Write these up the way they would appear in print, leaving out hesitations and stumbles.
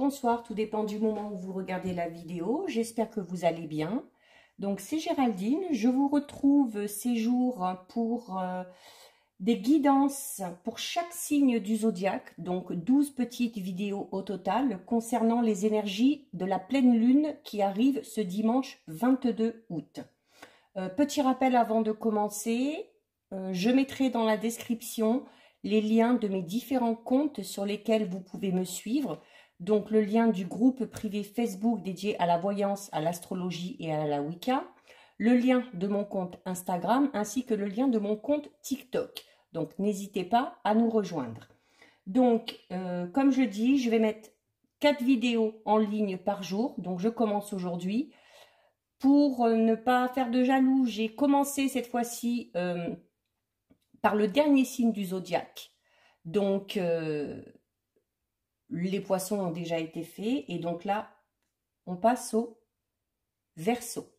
bonsoir, tout dépend du moment où vous regardez la vidéo. J'espère que vous allez bien. Donc c'est Géraldine, je vous retrouve ces jours pour des guidances pour chaque signe du zodiaque. Donc 12 petites vidéos au total concernant les énergies de la pleine lune qui arrive ce dimanche 22 août. Petit rappel avant de commencer, je mettrai dans la description les liens de mes différents comptes sur lesquels vous pouvez me suivre. Donc le lien du groupe privé Facebook dédié à la voyance, à l'astrologie et à la Wicca. Le lien de mon compte Instagram ainsi que le lien de mon compte TikTok. Donc n'hésitez pas à nous rejoindre. Donc comme je dis, je vais mettre 4 vidéos en ligne par jour. Donc je commence aujourd'hui. Pour ne pas faire de jaloux, j'ai commencé cette fois-ci par le dernier signe du zodiaque. Donc, les poissons ont déjà été faits. Et donc là, on passe au Verseau.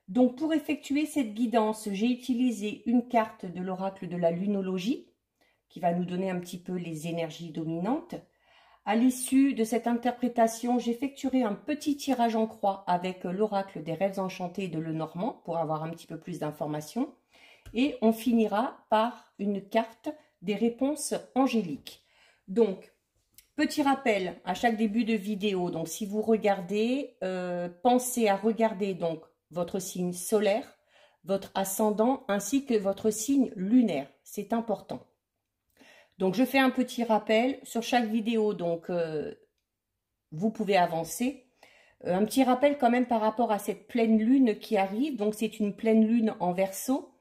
Donc, pour effectuer cette guidance, j'ai utilisé une carte de l'oracle de la lunologie qui va nous donner un petit peu les énergies dominantes. À l'issue de cette interprétation, j'effectuerai un petit tirage en croix avec l'oracle des rêves enchantés de Lenormand pour avoir un petit peu plus d'informations. Et on finira par une carte des réponses angéliques. Donc, petit rappel à chaque début de vidéo. Donc, si vous regardez, pensez à regarder donc votre signe solaire, votre ascendant ainsi que votre signe lunaire. C'est important. Donc, je fais un petit rappel sur chaque vidéo. Donc, vous pouvez avancer. Un petit rappel quand même par rapport à cette pleine lune qui arrive. Donc, c'est une pleine lune en Verseau.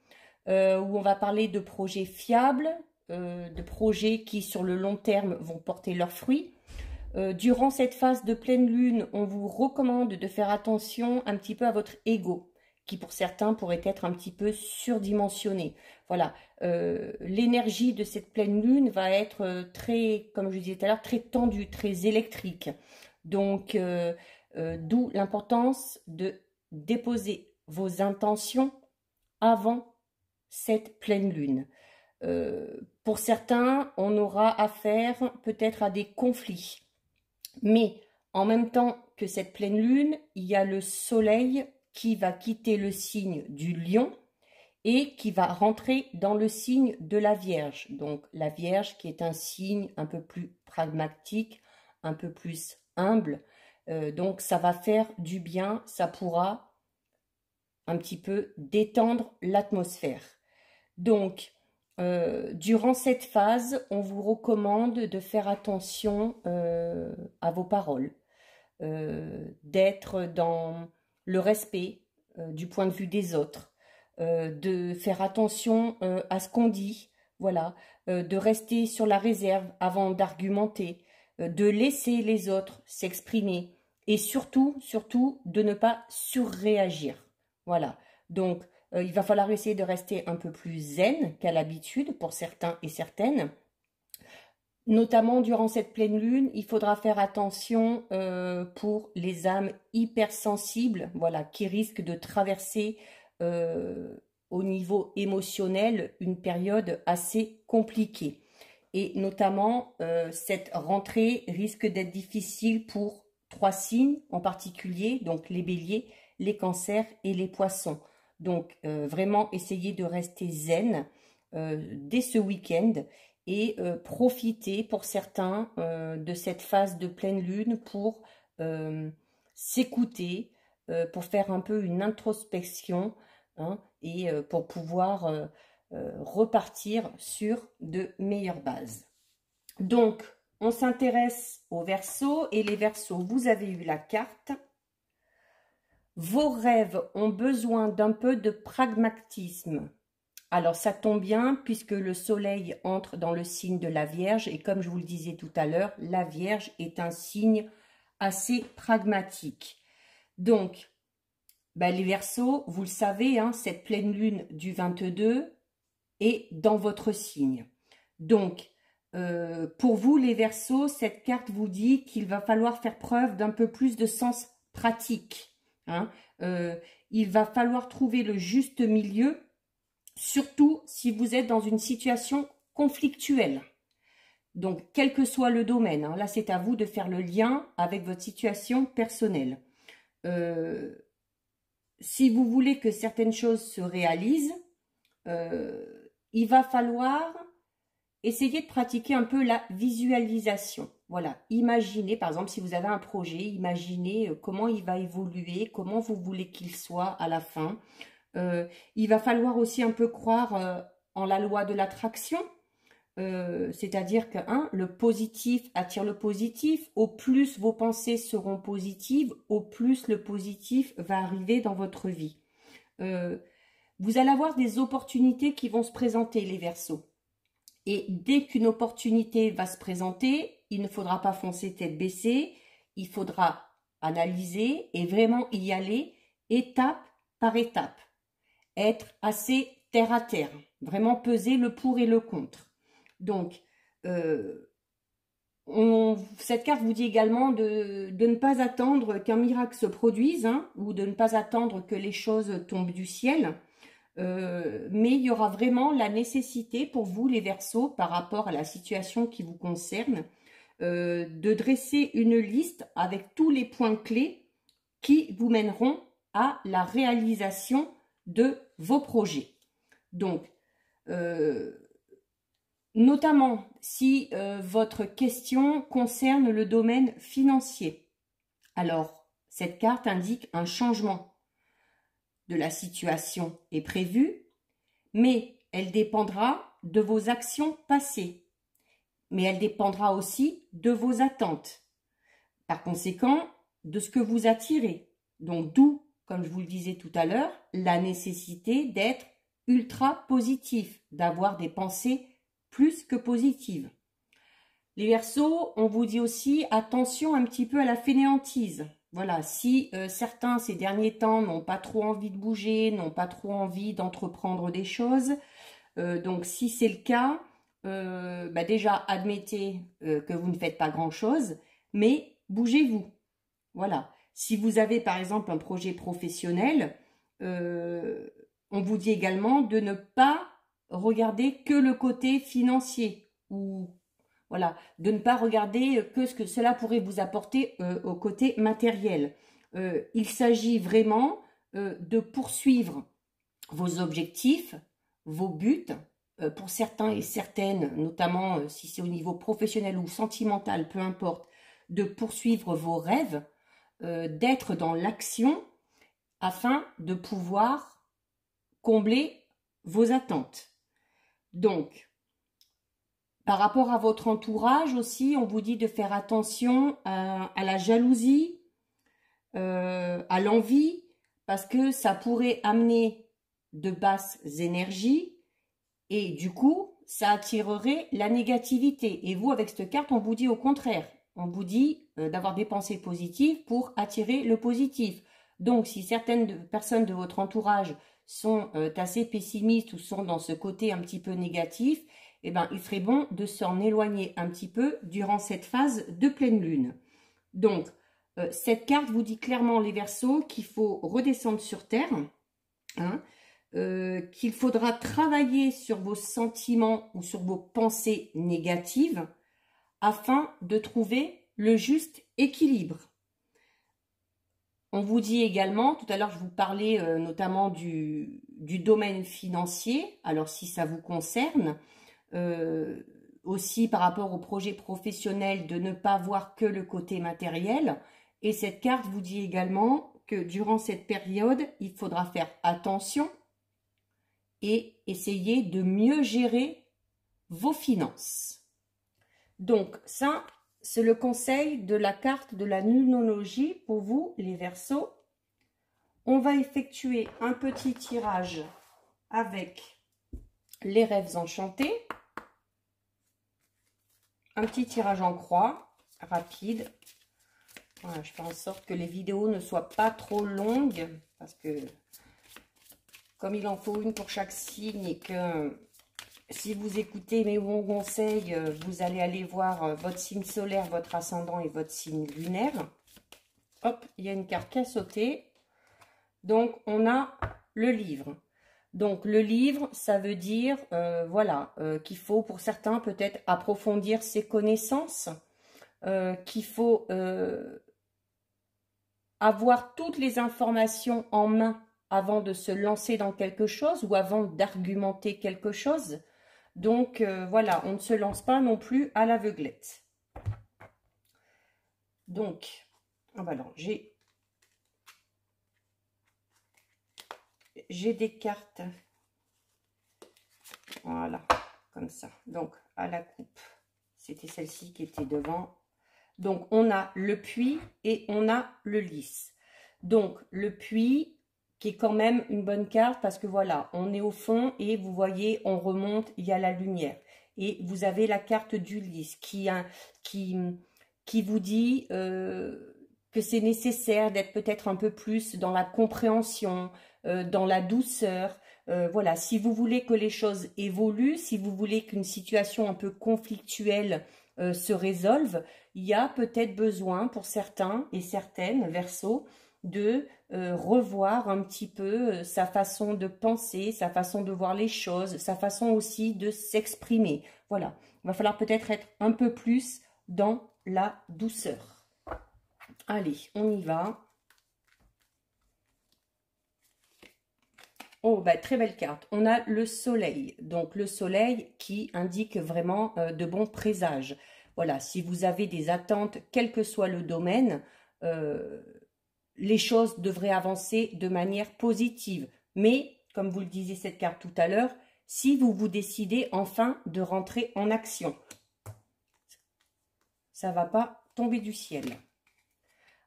Où on va parler de projets fiables, de projets qui sur le long terme vont porter leurs fruits. Durant cette phase de pleine lune, on vous recommande de faire attention un petit peu à votre ego, qui pour certains pourrait être un petit peu surdimensionné. Voilà, l'énergie de cette pleine lune va être très, comme je disais tout à l'heure, très tendue, très électrique. Donc, d'où l'importance de déposer vos intentions avant cette pleine lune. Pour certains, on aura affaire peut-être à des conflits. Mais en même temps que cette pleine lune, il y a le soleil qui va quitter le signe du lion et qui va rentrer dans le signe de la Vierge. Donc la Vierge qui est un signe un peu plus pragmatique, un peu plus humble. Donc ça va faire du bien, ça pourra un petit peu détendre l'atmosphère. Donc, durant cette phase, on vous recommande de faire attention à vos paroles, d'être dans le respect du point de vue des autres, de faire attention à ce qu'on dit, voilà, de rester sur la réserve avant d'argumenter, de laisser les autres s'exprimer et surtout, de ne pas surréagir. Voilà, donc il va falloir essayer de rester un peu plus zen qu'à l'habitude pour certains et certaines. Notamment durant cette pleine lune, il faudra faire attention pour les âmes hypersensibles, voilà, qui risquent de traverser au niveau émotionnel une période assez compliquée. Et notamment, cette rentrée risque d'être difficile pour 3 signes en particulier, donc les béliers, les cancers et les poissons. Donc, vraiment essayer de rester zen dès ce week-end et profiter pour certains de cette phase de pleine lune pour s'écouter, pour faire un peu une introspection hein, et pour pouvoir repartir sur de meilleures bases. Donc, on s'intéresse aux Verseaux et les Verseaux, vous avez eu la carte. Vos rêves ont besoin d'un peu de pragmatisme. Alors, ça tombe bien puisque le soleil entre dans le signe de la Vierge. Et comme je vous le disais tout à l'heure, la Vierge est un signe assez pragmatique. Donc, les Verseaux, vous le savez, hein, cette pleine lune du 22 est dans votre signe. Donc, pour vous, les Verseaux, cette carte vous dit qu'il va falloir faire preuve d'un peu plus de sens pratique. Hein, il va falloir trouver le juste milieu, surtout si vous êtes dans une situation conflictuelle. Donc, quel que soit le domaine, hein, là c'est à vous de faire le lien avec votre situation personnelle. Si vous voulez que certaines choses se réalisent, il va falloir essayer de pratiquer un peu la visualisation. Voilà, imaginez, par exemple, si vous avez un projet, imaginez comment il va évoluer, comment vous voulez qu'il soit à la fin. Il va falloir aussi un peu croire en la loi de l'attraction. C'est-à-dire que le positif attire le positif. Au plus vos pensées seront positives, au plus le positif va arriver dans votre vie. Vous allez avoir des opportunités qui vont se présenter, les Verseaux. Et dès qu'une opportunité va se présenter, il ne faudra pas foncer tête baissée, il faudra analyser et vraiment y aller étape par étape. Être assez terre à terre, vraiment peser le pour et le contre. Donc, cette carte vous dit également de ne pas attendre qu'un miracle se produise, hein, ou de ne pas attendre que les choses tombent du ciel. Mais il y aura vraiment la nécessité pour vous, les Verseaux, par rapport à la situation qui vous concerne, de dresser une liste avec tous les points clés qui vous mèneront à la réalisation de vos projets. Donc, notamment si votre question concerne le domaine financier. Alors, cette carte indique un changement de la situation est prévue, mais elle dépendra de vos actions passées. Mais elle dépendra aussi de vos attentes. Par conséquent, de ce que vous attirez. Donc, d'où, comme je vous le disais tout à l'heure, la nécessité d'être ultra positif, d'avoir des pensées plus que positives. Les Verseaux, on vous dit aussi attention un petit peu à la fainéantise. Voilà, si certains ces derniers temps n'ont pas trop envie de bouger, n'ont pas trop envie d'entreprendre des choses, donc si c'est le cas, déjà admettez que vous ne faites pas grand-chose, mais bougez-vous. Voilà, si vous avez par exemple un projet professionnel, on vous dit également de ne pas regarder que le côté financier ou voilà, de ne pas regarder que ce que cela pourrait vous apporter au côté matériel. Il s'agit vraiment de poursuivre vos objectifs, vos buts, pour certains et certaines, notamment si c'est au niveau professionnel ou sentimental, peu importe, de poursuivre vos rêves, d'être dans l'action afin de pouvoir combler vos attentes. Donc, par rapport à votre entourage aussi, on vous dit de faire attention à la jalousie, à l'envie, parce que ça pourrait amener de basses énergies et du coup, ça attirerait la négativité. Et vous, avec cette carte, on vous dit au contraire. On vous dit d'avoir des pensées positives pour attirer le positif. Donc, si certaines personnes de votre entourage sont assez pessimistes ou sont dans ce côté un petit peu négatif, eh ben, il serait bon de s'en éloigner un petit peu durant cette phase de pleine lune. Donc, cette carte vous dit clairement, les Verseaux, qu'il faut redescendre sur Terre, hein, qu'il faudra travailler sur vos sentiments ou sur vos pensées négatives afin de trouver le juste équilibre. On vous dit également, tout à l'heure je vous parlais notamment du domaine financier, alors si ça vous concerne, aussi par rapport au projet professionnel, de ne pas voir que le côté matériel. Et cette carte vous dit également que durant cette période, il faudra faire attention et essayer de mieux gérer vos finances. Donc ça, c'est le conseil de la carte de la numérologie pour vous, les Verseaux. On va effectuer un petit tirage avec les rêves enchantés. Un petit tirage en croix, rapide. Voilà, je fais en sorte que les vidéos ne soient pas trop longues, parce que comme il en faut une pour chaque signe et que si vous écoutez mes bons conseils, vous allez aller voir votre signe solaire, votre ascendant et votre signe lunaire. Hop, il y a une carte qui a sauté. Donc, on a le livre. Donc, le livre, ça veut dire, voilà, qu'il faut pour certains peut-être approfondir ses connaissances, qu'il faut avoir toutes les informations en main avant de se lancer dans quelque chose ou avant d'argumenter quelque chose. Donc, voilà, on ne se lance pas non plus à l'aveuglette. Donc, voilà, j'ai des cartes, voilà, comme ça. Donc, à la coupe, c'était celle-ci qui était devant. Donc, on a le puits et on a le lys. Donc, le puits, qui est quand même une bonne carte parce que voilà, on est au fond et vous voyez, on remonte, il y a la lumière. Et vous avez la carte du lys qui vous dit que c'est nécessaire d'être peut-être un peu plus dans la compréhension, dans la douceur. Voilà, si vous voulez que les choses évoluent, si vous voulez qu'une situation un peu conflictuelle se résolve, il y a peut-être besoin pour certains et certaines Verseaux de revoir un petit peu sa façon de penser, sa façon de voir les choses, sa façon aussi de s'exprimer. Voilà, il va falloir peut-être être un peu plus dans la douceur. Allez, on y va. Oh, bah, très belle carte. On a le soleil. Donc, le soleil qui indique vraiment de bons présages. Voilà, si vous avez des attentes, quel que soit le domaine, les choses devraient avancer de manière positive. Mais, comme vous le disiez cette carte tout à l'heure, si vous vous décidez enfin de rentrer en action, ça ne va pas tomber du ciel.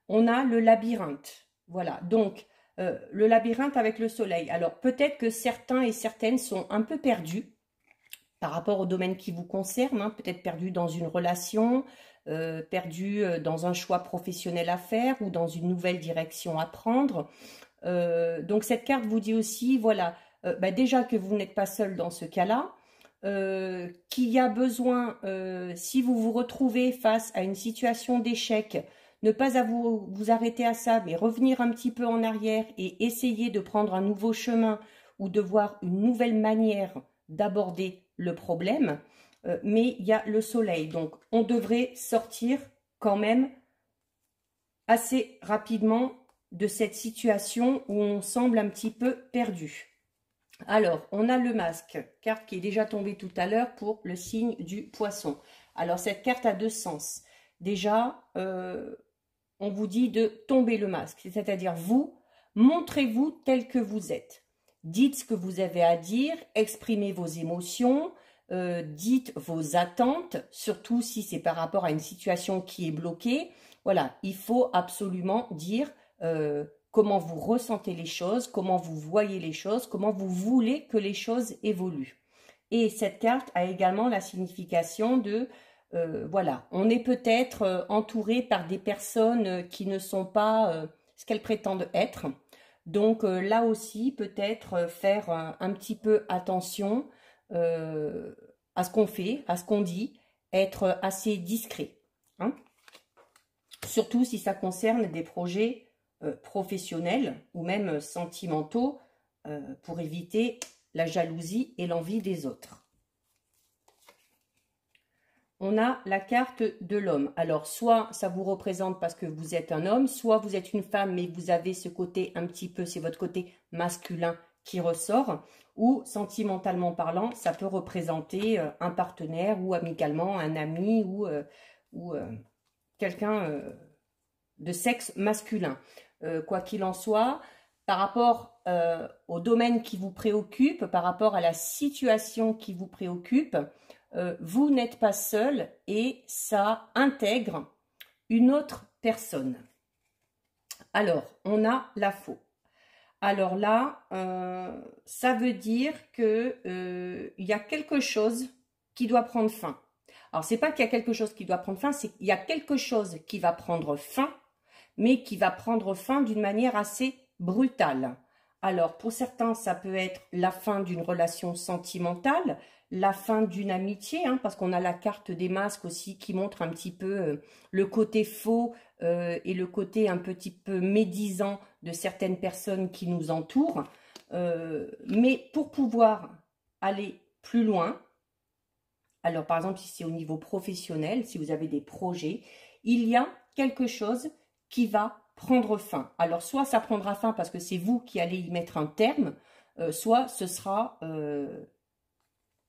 On a le labyrinthe. Voilà, donc le labyrinthe avec le soleil. Alors, peut-être que certains et certaines sont un peu perdus par rapport au domaine qui vous concerne, hein, peut-être perdus dans une relation, perdus dans un choix professionnel à faire ou dans une nouvelle direction à prendre. Donc, cette carte vous dit aussi, voilà, bah déjà que vous n'êtes pas seul dans ce cas-là, qu'il y a besoin, si vous vous retrouvez face à une situation d'échec, ne pas vous arrêter à ça, mais revenir un petit peu en arrière et essayer de prendre un nouveau chemin ou de voir une nouvelle manière d'aborder le problème. Mais il y a le soleil, donc on devrait sortir quand même assez rapidement de cette situation où on semble un petit peu perdu. Alors, on a le masque, carte qui est déjà tombée tout à l'heure pour le signe du poisson. Alors, cette carte a deux sens. Déjà, on vous dit de tomber le masque, c'est-à-dire vous, montrez-vous tel que vous êtes. Dites ce que vous avez à dire, exprimez vos émotions, dites vos attentes, surtout si c'est par rapport à une situation qui est bloquée. Voilà, il faut absolument dire comment vous ressentez les choses, comment vous voyez les choses, comment vous voulez que les choses évoluent. Et cette carte a également la signification de, voilà, on est peut-être entouré par des personnes qui ne sont pas ce qu'elles prétendent être. Donc là aussi, peut-être faire un petit peu attention à ce qu'on fait, à ce qu'on dit, être assez discret. Hein. Surtout si ça concerne des projets professionnels ou même sentimentaux pour éviter la jalousie et l'envie des autres. On a la carte de l'homme. Alors, soit ça vous représente parce que vous êtes un homme, soit vous êtes une femme, mais vous avez ce côté un petit peu, c'est votre côté masculin qui ressort, ou sentimentalement parlant, ça peut représenter un partenaire ou amicalement un ami ou quelqu'un de sexe masculin. Quoi qu'il en soit, par rapport au domaine qui vous préoccupe, par rapport à la situation qui vous préoccupe, vous n'êtes pas seul et ça intègre une autre personne. Alors, on a la faux. Alors là, ça veut dire que y a quelque chose qui doit prendre fin. Alors, c'est pas qu'il y a quelque chose qui doit prendre fin, c'est qu'il y a quelque chose qui va prendre fin, mais qui va prendre fin d'une manière assez brutale. Alors, pour certains, ça peut être la fin d'une relation sentimentale, la fin d'une amitié, hein, parce qu'on a la carte des masques aussi qui montre un petit peu le côté faux et le côté un petit peu médisant de certaines personnes qui nous entourent. Mais pour pouvoir aller plus loin, alors par exemple si c'est au niveau professionnel, si vous avez des projets, il y a quelque chose qui va prendre fin. Alors soit ça prendra fin parce que c'est vous qui allez y mettre un terme, soit ce sera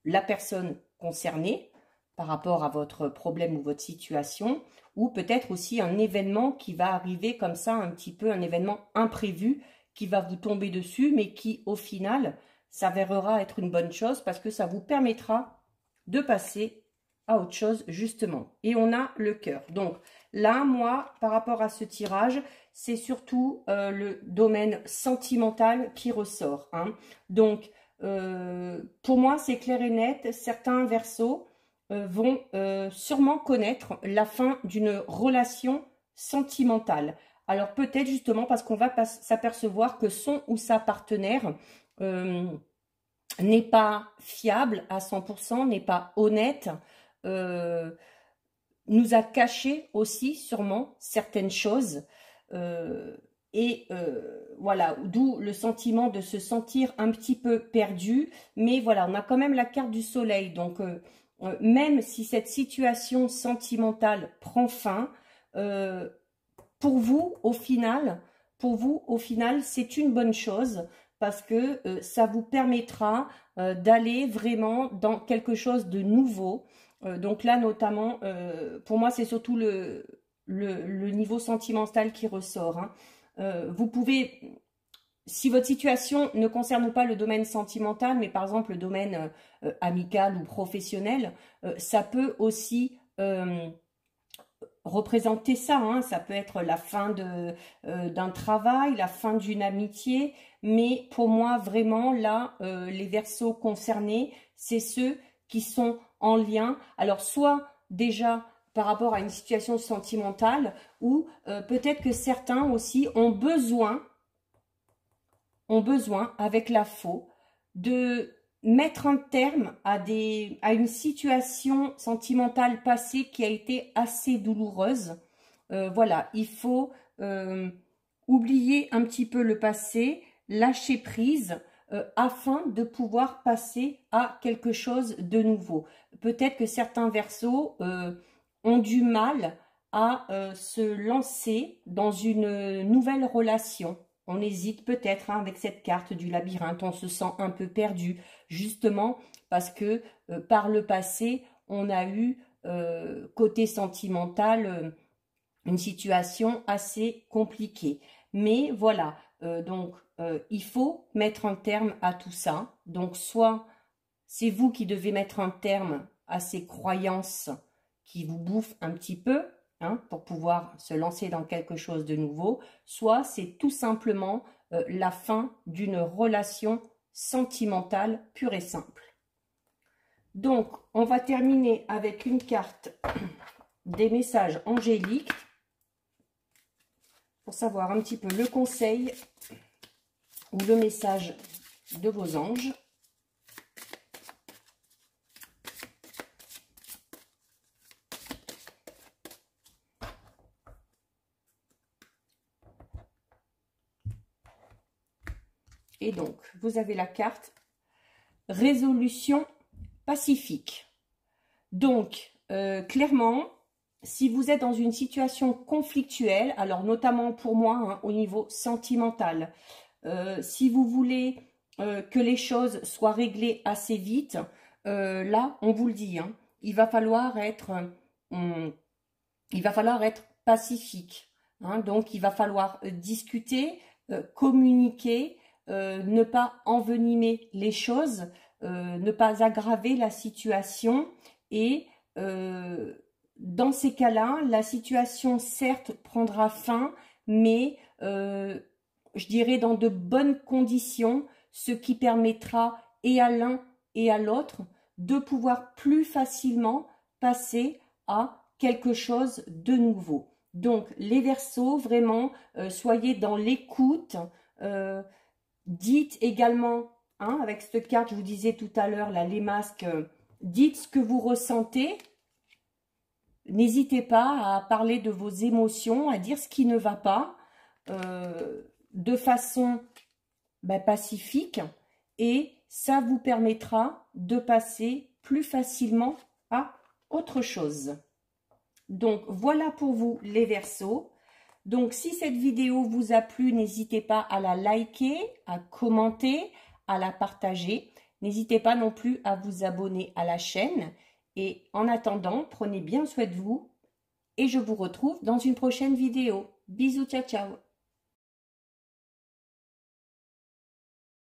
la personne concernée par rapport à votre problème ou votre situation, ou peut-être aussi un événement qui va arriver comme ça, un petit peu un événement imprévu qui va vous tomber dessus, mais qui au final s'avérera être une bonne chose parce que ça vous permettra de passer à autre chose justement. Et on a le cœur. Donc là, moi, par rapport à ce tirage, c'est surtout le domaine sentimental qui ressort. Hein. Donc, pour moi, c'est clair et net. Certains Verseaux vont sûrement connaître la fin d'une relation sentimentale. Alors peut-être justement parce qu'on va s'apercevoir que son ou sa partenaire n'est pas fiable à 100%, n'est pas honnête, nous a caché aussi sûrement certaines choses. Voilà, d'où le sentiment de se sentir un petit peu perdu. Mais voilà, on a quand même la carte du soleil. Donc, même si cette situation sentimentale prend fin, pour vous, au final, c'est une bonne chose parce que ça vous permettra d'aller vraiment dans quelque chose de nouveau. Donc là, notamment, pour moi, c'est surtout le niveau sentimental qui ressort. Hein. Vous pouvez, si votre situation ne concerne pas le domaine sentimental, mais par exemple le domaine amical ou professionnel, ça peut aussi représenter ça. Hein. Ça peut être la fin d'un travail, la fin d'une amitié, mais pour moi, vraiment, là, les Verseaux concernés, c'est ceux qui sont en lien. Alors, soit déjà par rapport à une situation sentimentale, ou peut-être que certains aussi ont besoin avec la faux, de mettre un terme à une situation sentimentale passée qui a été assez douloureuse. Voilà, il faut oublier un petit peu le passé, lâcher prise, afin de pouvoir passer à quelque chose de nouveau. Peut-être que certains Verseaux ont du mal à se lancer dans une nouvelle relation. On hésite peut-être hein, avec cette carte du labyrinthe, on se sent un peu perdu, justement parce que par le passé, on a eu côté sentimental une situation assez compliquée. Mais voilà, donc il faut mettre un terme à tout ça. Donc soit c'est vous qui devez mettre un terme à ces croyances qui vous bouffent un petit peu, hein, pour pouvoir se lancer dans quelque chose de nouveau, soit c'est tout simplement la fin d'une relation sentimentale pure et simple. Donc, on va terminer avec une carte des messages angéliques pour savoir un petit peu le conseil ou le message de vos anges. Et donc, vous avez la carte résolution pacifique. Donc, clairement, si vous êtes dans une situation conflictuelle, alors notamment pour moi, hein, au niveau sentimental, si vous voulez que les choses soient réglées assez vite, là, on vous le dit, hein, il va falloir être pacifique. Hein, donc, il va falloir discuter, communiquer, ne pas envenimer les choses, ne pas aggraver la situation. Et dans ces cas-là, la situation certes prendra fin, mais je dirais dans de bonnes conditions, ce qui permettra et à l'un et à l'autre de pouvoir plus facilement passer à quelque chose de nouveau. Donc les Verseaux, vraiment, soyez dans l'écoute. Dites également, hein, avec cette carte, je vous disais tout à l'heure, les masques, dites ce que vous ressentez. N'hésitez pas à parler de vos émotions, à dire ce qui ne va pas, de façon pacifique et ça vous permettra de passer plus facilement à autre chose. Donc voilà pour vous les Verseaux. Donc si cette vidéo vous a plu, n'hésitez pas à la liker, à commenter, à la partager. N'hésitez pas non plus à vous abonner à la chaîne. Et en attendant, prenez bien soin de vous et je vous retrouve dans une prochaine vidéo. Bisous, ciao, ciao.